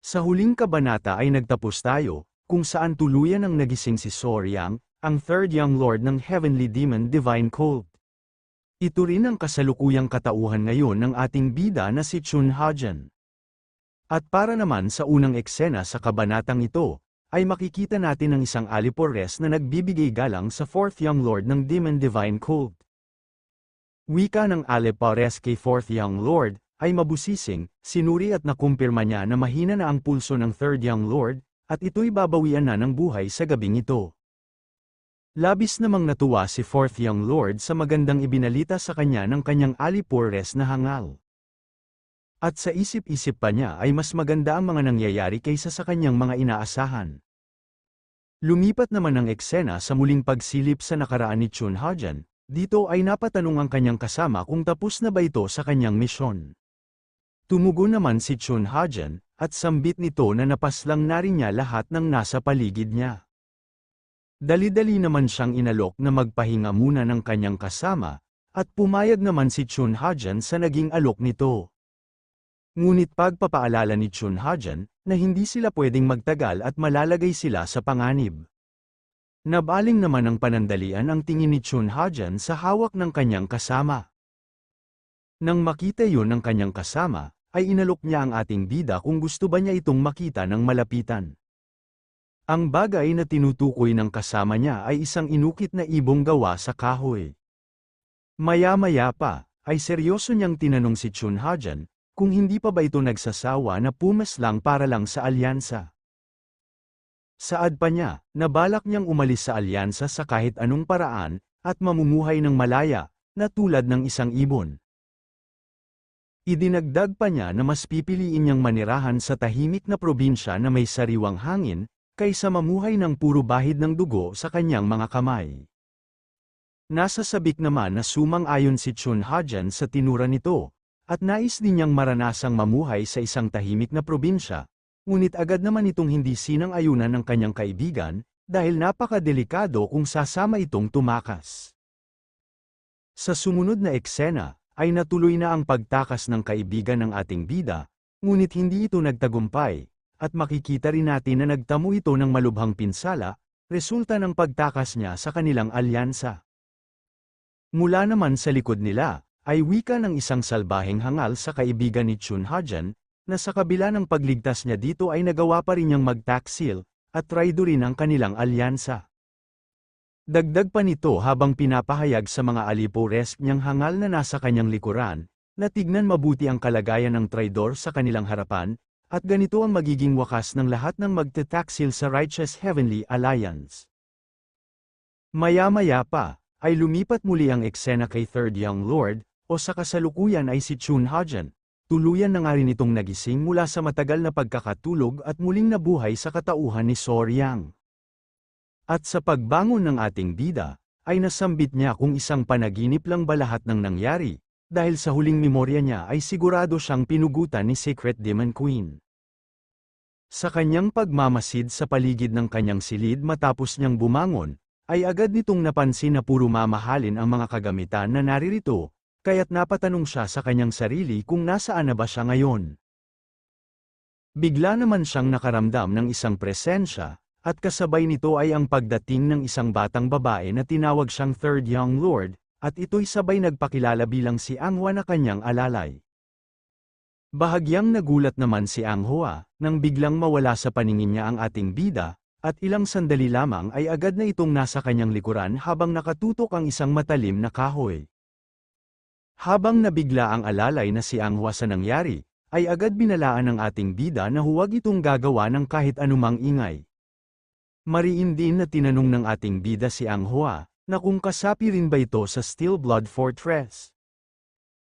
Sa huling kabanata ay nagtapos tayo, kung saan tuluyan ang nagising si Soryang, ang third young lord ng Heavenly Demon Divine Cult. Ito rin ang kasalukuyang katauhan ngayon ng ating bida na si Chun Hajan. At para naman sa unang eksena sa kabanatang ito, ay makikita natin ang isang alipores na nagbibigay galang sa fourth young lord ng Demon Divine Cult. Wika ng alipores kay fourth young lord, ay mabusising, sinuri at nakumpirma niya na mahina na ang pulso ng third young lord, at ito'y babawian na ng buhay sa gabing ito. Labis namang natuwa si fourth young lord sa magandang ibinalita sa kanya ng kanyang alipores na hangal. At sa isip-isip pa niya ay mas maganda ang mga nangyayari kaysa sa kanyang mga inaasahan. Lumipat naman ang eksena sa muling pagsilip sa nakaraan ni Chun Hajan, dito ay napatanong ang kanyang kasama kung tapos na ba ito sa kanyang misyon. Tumugon naman si Chun Hajan, at sambit nito na napaslang na rin niya lahat ng nasa paligid niya. Dali-dali naman siyang inalok na magpahinga muna ng kanyang kasama, at pumayag naman si Chun Hajan sa naging alok nito. Ngunit pagpapaalala ni Chun Hajan, na hindi sila pwedeng magtagal at malalagay sila sa panganib. Nabaling naman ng panandalian ang tingin ni Chun Hajan sa hawak ng kanyang kasama. Nang makita yun ng kanyang kasama, ay inalok niya ang ating bida kung gusto ba niya itong makita ng malapitan. Ang bagay na tinutukoy ng kasama niya ay isang inukit na ibong gawa sa kahoy. Maya-maya pa, ay seryoso niyang tinanong si Chun Hajan, kung hindi pa ba ito nagsasawa na pumaslang para lang sa alyansa. Saad pa niya, nabalak niyang umalis sa alyansa sa kahit anong paraan, at mamumuhay ng malaya, na tulad ng isang ibon. Idinagdag pa niya na mas pipiliin niyang manirahan sa tahimik na probinsya na may sariwang hangin, kaysa mamuhay ng puro bahid ng dugo sa kanyang mga kamay. Nasasabik naman na sumang-ayon si Chun Hajan sa tinura nito, at nais din niyang maranasang mamuhay sa isang tahimik na probinsya, ngunit agad naman itong hindi sinang-ayunan ng kanyang kaibigan, dahil napakadelikado kung sasama itong tumakas. Sa sumunod na eksena, ay natuloy na ang pagtakas ng kaibigan ng ating bida, ngunit hindi ito nagtagumpay, at makikita rin natin na nagtamo ito ng malubhang pinsala, resulta ng pagtakas niya sa kanilang alyansa. Mula naman sa likod nila, ay wika ng isang salbaheng hangal sa kaibigan ni Chun Hajan, na sa kabila ng pagligtas niya dito ay nagawa pa rin niyang magtaksil, at traidorin ang kanilang alyansa. Dagdag pa nito habang pinapahayag sa mga alipores niyang hangal na nasa kanyang likuran, na tignan mabuti ang kalagayan ng traidor sa kanilang harapan, at ganito ang magiging wakas ng lahat ng magtataksil sa Righteous Heavenly Alliance. Maya-maya pa, ay lumipat muli ang eksena kay Third Young Lord, o sa kasalukuyan ay si Chun Hajan, tuluyan na nga rin itong nagising mula sa matagal na pagkakatulog at muling nabuhay sa katauhan ni Soryang. At sa pagbangon ng ating bida, ay nasambit niya kung isang panaginip lang ba lahat ng nangyari, dahil sa huling memorya niya ay sigurado siyang pinugutan ni Secret Demon Queen. Sa kanyang pagmamasid sa paligid ng kanyang silid matapos niyang bumangon, ay agad nitong napansin na puro mamahalin ang mga kagamitan na naririto, kaya't napatanong siya sa kanyang sarili kung nasaan na ba siya ngayon. Bigla naman siyang nakaramdam ng isang presensya, at kasabay nito ay ang pagdating ng isang batang babae na tinawag siyang Third Young Lord, at ito'y sabay nagpakilala bilang si Anghua na kanyang alalay. Bahagyang nagulat naman si Anghua, nang biglang mawala sa paningin niya ang ating bida, at ilang sandali lamang ay agad na itong nasa kanyang likuran habang nakatutok ang isang matalim na kahoy. Habang nabigla ang alalay na si Anghua sa nangyari, ay agad binalaan ng ating bida na huwag itong gagawa ng kahit anumang ingay. Mariin din na tinanong ng ating bida si Anghua, na kung kasapi rin ba ito sa Steel Blood Fortress.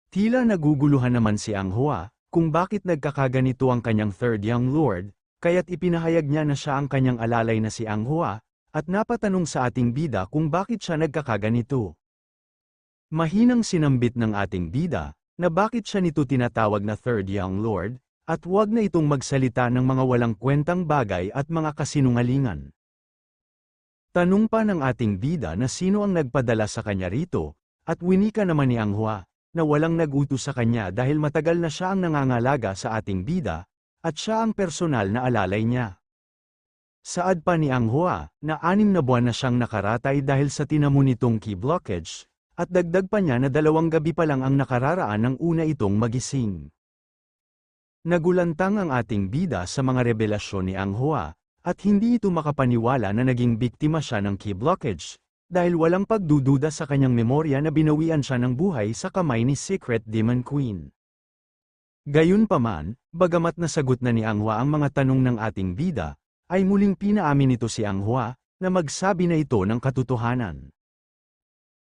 Tila naguguluhan naman si Anghua, kung bakit nagkakaganito ang kanyang Third Young Lord, kaya't ipinahayag niya na siya ang kanyang alalay na si Anghua, at napatanong sa ating bida kung bakit siya nagkakaganito. Mahinang sinambit ng ating bida, na bakit siya nito tinatawag na Third Young Lord, at huwag na itong magsalita ng mga walang kwentang bagay at mga kasinungalingan. Tanong pa ng ating bida na sino ang nagpadala sa kanya rito, at winika naman ni Anghua, na walang nag-utos sa kanya dahil matagal na siya ang nangangalaga sa ating bida, at siya ang personal na alalay niya. Saad pa ni Ang Hua, na 6 na buwan na siyang nakaratay dahil sa tinamo nitong key blockage, at dagdag pa niya na 2 gabi pa lang ang nakararaan ng una itong magising. Nagulantang ang ating bida sa mga revelasyon ni Ang Hua, at hindi ito makapaniwala na naging biktima siya ng key blockage, dahil walang pagdududa sa kanyang memorya na binawian siya ng buhay sa kamay ni Secret Demon Queen. Gayunpaman, bagamat nasagot na ni Ang Hua ang mga tanong ng ating bida, ay muling pinaamin nito si Ang Hua, na magsabi na ito ng katotohanan.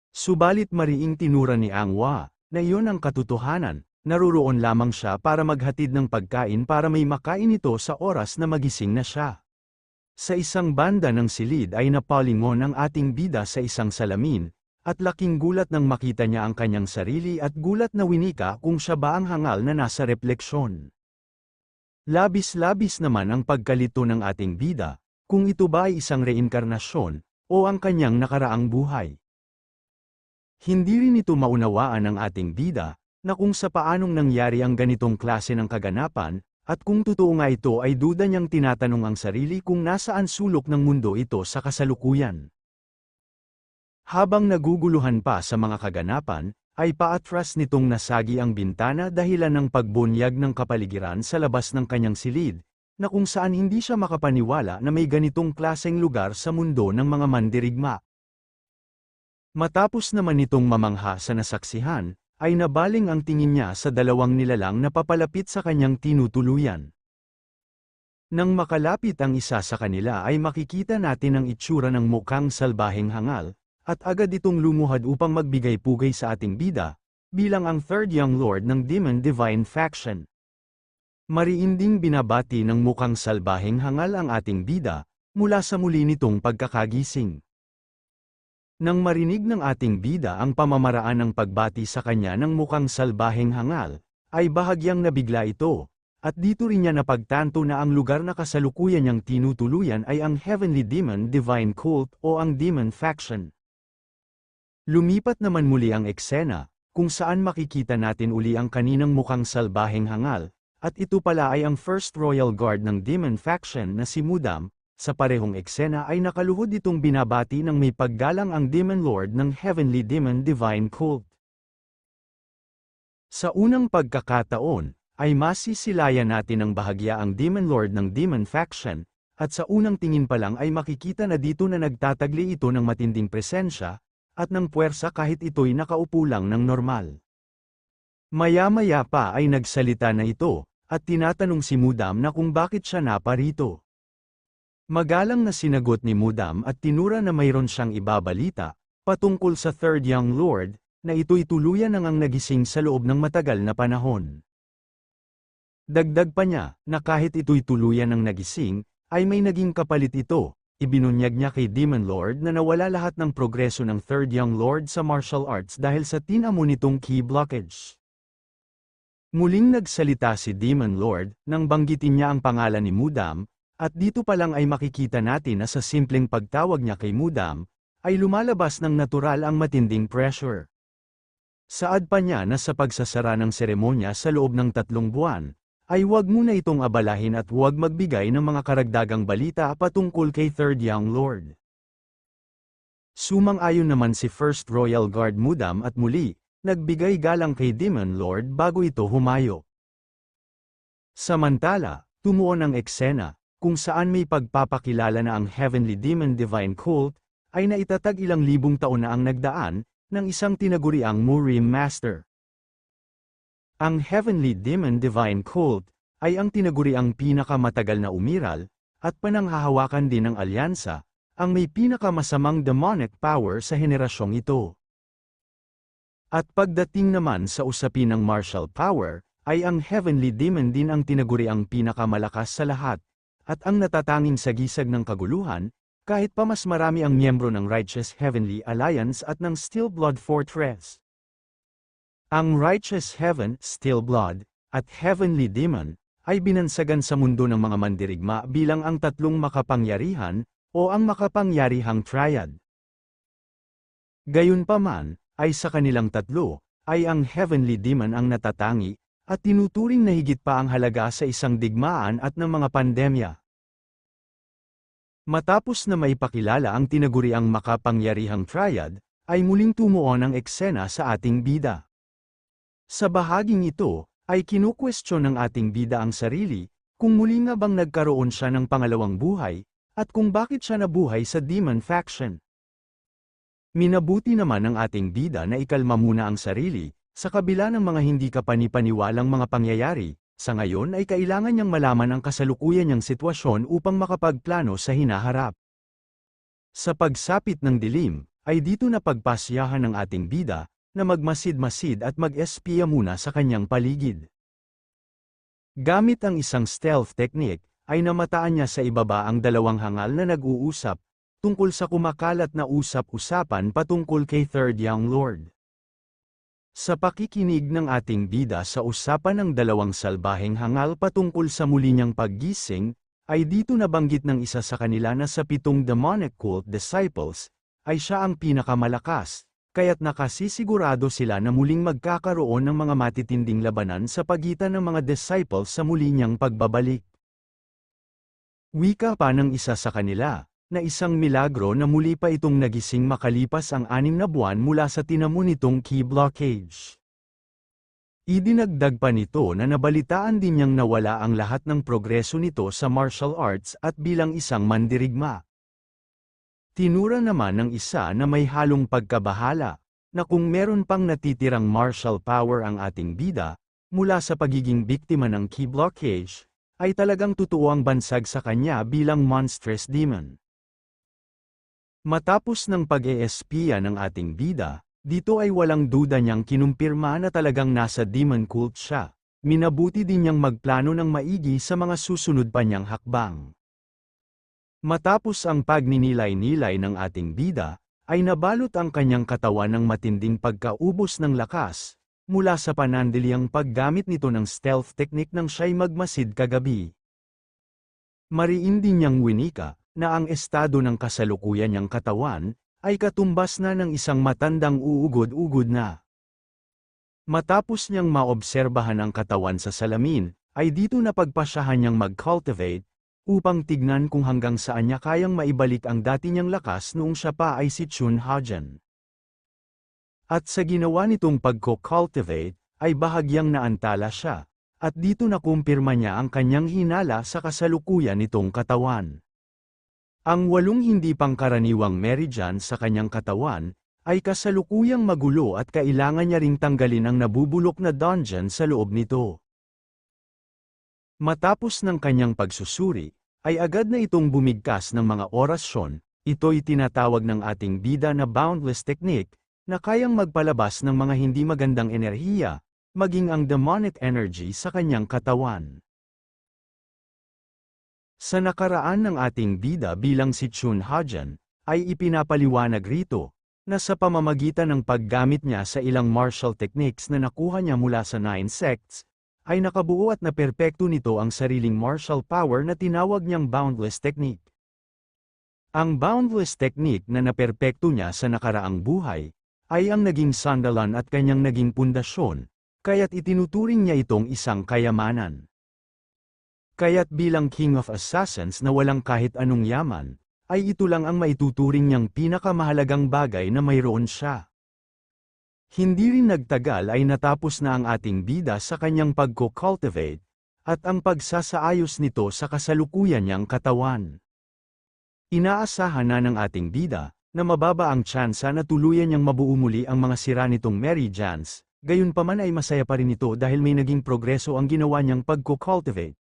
Subalit mariing tinura ni Ang Hua, na iyon ang katotohanan, naruroon lamang siya para maghatid ng pagkain para may makain ito sa oras na magising na siya. Sa isang banda ng silid ay napalingon ang ating bida sa isang salamin, at laking gulat nang makita niya ang kanyang sarili at gulat na winika kung siya ba ang hangal na nasa refleksyon. Labis-labis naman ang pagkalito ng ating bida, kung ito ba ay isang reinkarnasyon, o ang kanyang nakaraang buhay. Hindi rin ito maunawaan ng ating bida, na kung sa paanong nangyari ang ganitong klase ng kaganapan, at kung totoo nga ito ay duda niyang tinatanong ang sarili kung nasaan sulok ng mundo ito sa kasalukuyan. Habang naguguluhan pa sa mga kaganapan, ay paatras nitong nasagi ang bintana dahilan ng pagbunyag ng kapaligiran sa labas ng kanyang silid, na kung saan hindi siya makapaniwala na may ganitong klaseng lugar sa mundo ng mga mandirigma. Matapos naman nitong mamangha sa nasaksihan, ay nabaling ang tingin niya sa 2 nilalang na papalapit sa kanyang tinutuluyan. Nang makalapit ang isa sa kanila ay makikita natin ang itsura ng mukhang salbaheng hangal, at agad itong lumuhad upang magbigay-pugay sa ating bida, bilang ang Third Young Lord ng Demon Divine Faction. Mariinding binabati ng mukhang salbaheng hangal ang ating bida, mula sa muli nitong pagkakagising. Nang marinig ng ating bida ang pamamaraan ng pagbati sa kanya ng mukhang salbaheng hangal, ay bahagyang nabigla ito, at dito rin niya napagtanto na ang lugar na kasalukuyan niyang tinutuluyan ay ang Heavenly Demon Divine Cult o ang Demon Faction. Lumipat naman muli ang eksena, kung saan makikita natin uli ang kaninang mukhang salbaheng hangal, at ito pala ay ang First Royal Guard ng Demon Faction na si Mudam. Sa parehong eksena ay nakaluhod itong binabati ng may paggalang ang Demon Lord ng Heavenly Demon Divine Cult. Sa unang pagkakataon, ay masisilayan natin ng bahagya ang Demon Lord ng Demon Faction, at sa unang tingin pa lang ay makikita na dito na nagtatagli ito ng matinding presensya, at ng puwersa kahit ito'y nakaupo lang ng normal. Maya-maya pa ay nagsalita na ito, at tinatanong si Mudam na kung bakit siya naparito. Magalang na sinagot ni Mudam at tinura na mayroon siyang ibabalita, patungkol sa Third Young Lord, na ito'y tuluyan nang nagising sa loob ng matagal na panahon. Dagdag pa niya, na kahit ito'y tuluyan ng nagising, ay may naging kapalit ito. Ibinunyag niya kay Demon Lord na nawala lahat ng progreso ng Third Young Lord sa martial arts dahil sa tinamo nitong key blockage. Muling nagsalita si Demon Lord nang banggitin niya ang pangalan ni Mudam, at dito pa lang ay makikita natin na sa simpleng pagtawag niya kay Mudam, ay lumalabas ng natural ang matinding pressure. Saad pa niya na sa pagsasara ng seremonya sa loob ng 3 buwan, ay huwag muna itong abalahin at huwag magbigay ng mga karagdagang balita patungkol kay Third Young Lord. Sumang-ayon naman si First Royal Guard Mudam at muli, nagbigay galang kay Demon Lord bago ito humayo. Samantala, tumuon ang eksena, kung saan may pagpapakilala na ang Heavenly Demon Divine Cult, ay naitatag ilang libong taon na ang nagdaan, ng isang tinaguriang Murim Master. Ang Heavenly Demon Divine Cult, ay ang tinaguriang pinakamatagal na umiral, at pananghahawakan din ng alyansa, ang may pinakamasamang demonic power sa henerasyong ito. At pagdating naman sa usapin ng martial power, ay ang Heavenly Demon din ang tinaguriang pinakamalakas sa lahat, at ang natatanging sagisag ng kaguluhan, kahit pa mas marami ang miyembro ng Righteous Heavenly Alliance at ng Steel Blood Fortress. Ang Righteous Heaven, Steel Blood, at Heavenly Demon, ay binansagan sa mundo ng mga mandirigma bilang ang 3 makapangyarihan, o ang makapangyarihang triad. Gayunpaman, ay sa kanilang 3, ay ang Heavenly Demon ang natatangi, at tinuturing na higit pa ang halaga sa isang digmaan at ng mga pandemya. Matapos na maipakilala ang tinaguriang makapangyarihang triad, ay muling tumuon ang eksena sa ating bida. Sa bahaging ito, ay kinukwestiyon ng ating bida ang sarili, kung muli nga bang nagkaroon siya ng pangalawang buhay, at kung bakit siya nabuhay sa Demon Faction. Minabuti naman ng ating bida na ikalma muna ang sarili, sa kabila ng mga hindi kapanipaniwalang mga pangyayari. Sa ngayon ay kailangan niyang malaman ang kasalukuyan niyang sitwasyon upang makapagplano sa hinaharap. Sa pagsapit ng dilim, ay dito na pagpasyahan ng ating bida, na magmasid-masid at mag-espiya muna sa kanyang paligid. Gamit ang isang stealth technique, ay namataan niya sa ibaba ang dalawang hangal na nag-uusap, tungkol sa kumakalat na usap-usapan patungkol kay Third Young Lord. Sa pakikinig ng ating bida sa usapan ng dalawang salbaheng hangal patungkol sa muli niyang paggising, ay dito nabanggit ng isa sa kanila na sa 7 demonic cult disciples, ay siya ang pinakamalakas, kaya't nakasisigurado sila na muling magkakaroon ng mga matitinding labanan sa pagitan ng mga disciples sa muli niyang pagbabalik. Wika pa ng isa sa kanila, na isang milagro na muli pa itong nagising makalipas ang 6 na buwan mula sa tinamo nitong key blockage. Idinagdag pa nito na nabalitaan din niyang nawala ang lahat ng progreso nito sa martial arts at bilang isang mandirigma. Tinura naman ng isa na may halong pagkabahala, na kung meron pang natitirang martial power ang ating bida, mula sa pagiging biktima ng key blockage, ay talagang totoo ang bansag sa kanya bilang monstrous demon. Matapos ng pag-eespiya ng ating bida, dito ay walang duda niyang kinumpirma na talagang nasa demon cult siya. Minabuti din niyang magplano ng maigi sa mga susunod pa niyang hakbang. Matapos ang pagninilay-nilay ng ating bida, ay nabalot ang kanyang katawan ng matinding pagkaubos ng lakas, mula sa panandaliang paggamit nito ng stealth technique nang siya'y magmasid kagabi. Mariin din niyang winika, na ang estado ng kasalukuyan niyang katawan, ay katumbas na ng isang matandang uugod-ugod na. Matapos niyang maobserbahan ang katawan sa salamin, ay dito napagpasyahan niyang mag-cultivate, upang tignan kung hanggang saan niya kayang maibalik ang dati niyang lakas noong siya pa ay si Chun Hajan. At sa ginawa nitong pagko-cultivate, ay bahagyang naantala siya, at dito nakumpirma niya ang kanyang hinala sa kasalukuyan nitong katawan. Ang 8 hindi pangkaraniwang meridian sa kanyang katawan, ay kasalukuyang magulo at kailangan niya ring tanggalin ang nabubulok na dungeon sa loob nito. Matapos ng kanyang pagsusuri, ay agad na itong bumigkas ng mga orasyon. Ito'y tinatawag ng ating bida na boundless technique, na kayang magpalabas ng mga hindi magandang enerhiya, maging ang demonic energy sa kanyang katawan. Sa nakaraan ng ating bida bilang si Chun Hajan, ay ipinapaliwanag rito, na sa pamamagitan ng paggamit niya sa ilang martial techniques na nakuha niya mula sa 9 sects, ay nakabuo at naperpekto nito ang sariling martial power na tinawag niyang boundless technique. Ang boundless technique na naperpekto niya sa nakaraang buhay, ay ang naging sandalan at kanyang naging pundasyon, kaya't itinuturing niya itong isang kayamanan. Kaya't bilang King of Assassins na walang kahit anong yaman, ay ito lang ang maituturing niyang pinakamahalagang bagay na mayroon siya. Hindi rin nagtagal ay natapos na ang ating bida sa kanyang pagko-cultivate, at ang pagsasaayos nito sa kasalukuyan niyang katawan. Inaasahan na ng ating bida, na mababa ang tsansa na tuluyan niyang mabuo muli ang mga sira nitong meridians, gayunpaman ay masaya pa rin ito dahil may naging progreso ang ginawa niyang pagko-cultivate.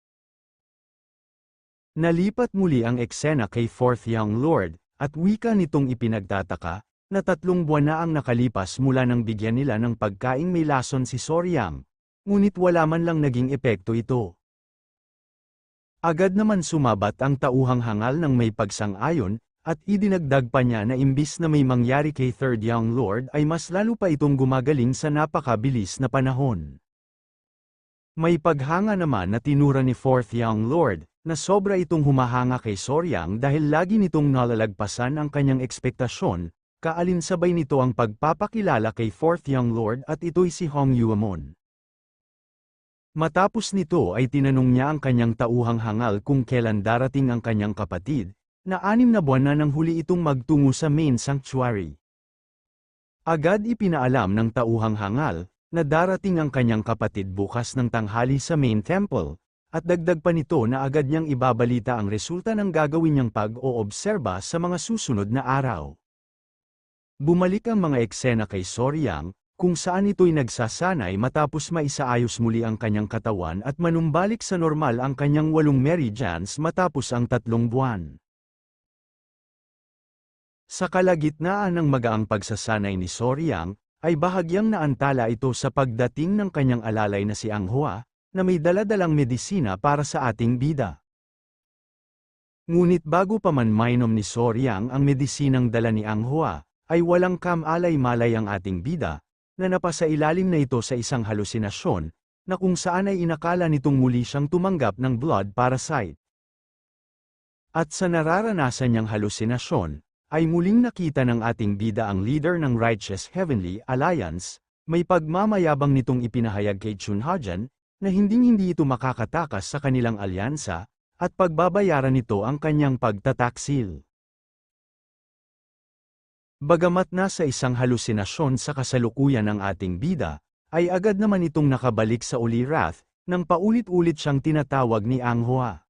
Nalipat muli ang eksena kay Fourth Young Lord, at wika nitong ipinagtataka, na 3 buwan na ang nakalipas mula nang bigyan nila ng pagkaing may lason si Soryang, ngunit wala man lang naging epekto ito. Agad naman sumabat ang tauhang hangal ng may pagsang-ayon, at idinagdag pa niya na imbis na may mangyari kay Third Young Lord ay mas lalo pa itong gumagaling sa napakabilis na panahon. May paghanga naman na tinura ni Fourth Young Lord, na sobra itong humahanga kay Soryang dahil lagi nitong nalalagpasan ang kanyang ekspektasyon, kaalinsabay nito ang pagpapakilala kay Fourth Young Lord at ito'y si Hong Yuamon. Matapos nito ay tinanong niya ang kanyang tauhang hangal kung kailan darating ang kanyang kapatid, na 6 na buwan na nang huli itong magtungo sa main sanctuary. Agad ipinaalam ng tauhang hangal, na darating ang kanyang kapatid bukas ng tanghali sa main temple, at dagdag pa nito na agad niyang ibabalita ang resulta ng gagawin niyang pag-oobserba sa mga susunod na araw. Bumalik ang mga eksena kay Soryang, kung saan ito'y nagsasanay matapos maisaayos muli ang kanyang katawan at manumbalik sa normal ang kanyang 8 meridians matapos ang 3 buwan. Sa kalagitnaan ng magaang pagsasanay ni Soryang, ay bahagyang naantala ito sa pagdating ng kanyang alalay na si Anghua, na may dala-dalang medisina para sa ating bida. Ngunit bago pa man mainom ni Soryang ang medisinang dala ni Anghua, ay walang kamalay-malay ang ating bida, na napasailalim na ito sa isang halusinasyon, na kung saan ay inakala nitong muli siyang tumanggap ng blood parasite. At sa nararanasan niyang halusinasyon, ay muling nakita ng ating bida ang leader ng Righteous Heavenly Alliance, may pagmamayabang nitong ipinahayag kay Chunhajan, na hinding-hindi ito makakatakas sa kanilang alyansa, at pagbabayaran nito ang kanyang pagtataksil. Bagamat nasa isang halusinasyon sa kasalukuyan ng ating bida, ay agad naman itong nakabalik sa Ulirath, nang paulit-ulit siyang tinatawag ni Anghua.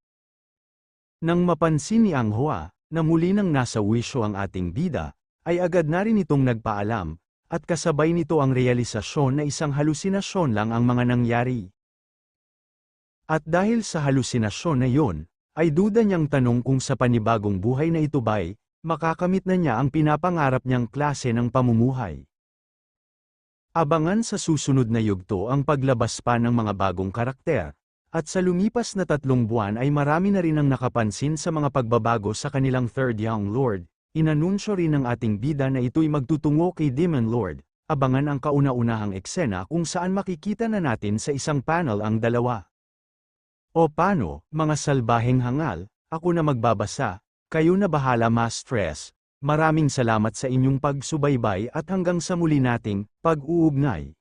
Nang mapansin ni Anghua, na muli nang nasa wisyo ang ating bida, ay agad na rin itong nagpaalam, at kasabay nito ang realisasyon na isang halusinasyon lang ang mga nangyari. At dahil sa halusinasyon na iyon, ay duda niyang tanong kung sa panibagong buhay na ito ba'y, makakamit na niya ang pinapangarap niyang klase ng pamumuhay. Abangan sa susunod na yugto ang paglabas pa ng mga bagong karakter. At sa lumipas na 3 buwan ay marami na rin ang nakapansin sa mga pagbabago sa kanilang Third Young Lord, inanunsyo rin ng ating bida na ito'y magtutungo kay Demon Lord, abangan ang kauna-unahang eksena kung saan makikita na natin sa isang panel ang dalawa. O paano, mga salbaheng hangal, ako na magbabasa, kayo na bahala ma-stress, maraming salamat sa inyong pagsubaybay at hanggang sa muli nating pag-uugnay.